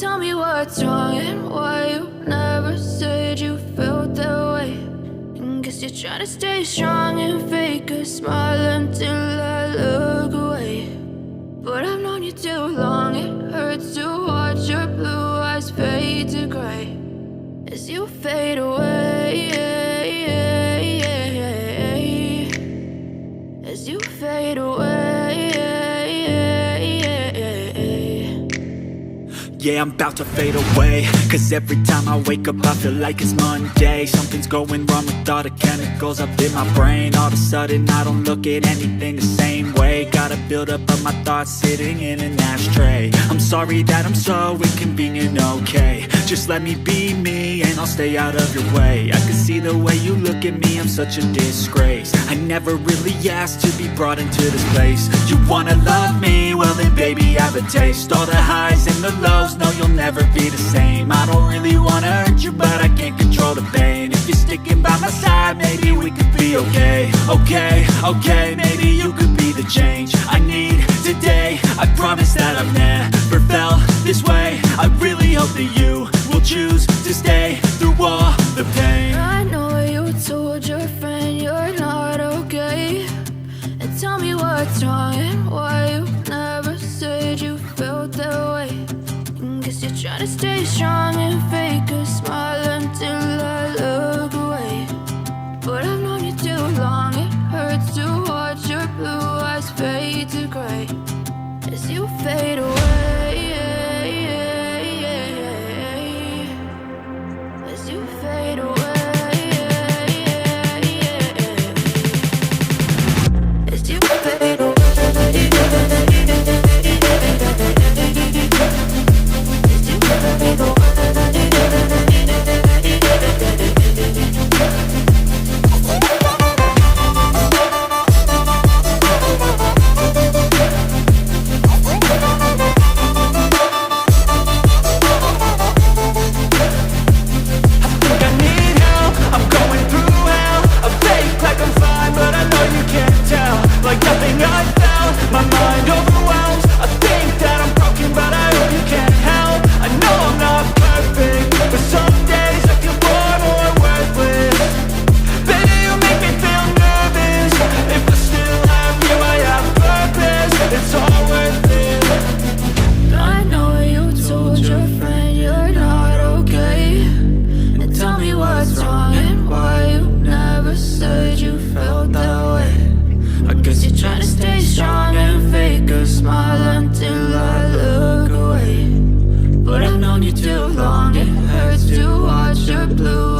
Tell me what's wrong and why you never said you felt that way. And guess you're trying to stay strong and fake a smile until I look away. But I've known you too long, it hurts to watch your blue eyes fade to gray as you fade away, as you fade away. Yeah, I'm about to fade away, cause every time I wake up I feel like it's Monday. Something's going wrong with all the chemicals up in my brain. All of a sudden I don't look at anything the same way. Got a buildup of my thoughts sitting in an ashtray. I'm sorry that I'm so inconvenient, okay. Just let me be me and I'll stay out of your way. I can see the way you look at me, I'm such a disgrace. I never really asked to be brought into this place. You wanna love me? Well then baby I have a taste. All the highs and the lows, no you'll never be the same. I don't really wanna hurt you but I can't control the pain. If you're sticking by my side maybe we could be okay. Okay, maybe you could be the change I need today. I promise that I've never felt this way. I really hope that you will choose to stay through all the pain. I know you told your friend you're not okay. And tell me what's wrong and why you never said you felt that way. And guess you're trying to stay strong and fake a smile until I look away. But I've known you too long, it hurts to watch your blue eyes fade to gray as you fade away, as you fade away, as you fade away, as you fade away. Too long, it hurts to watch your blue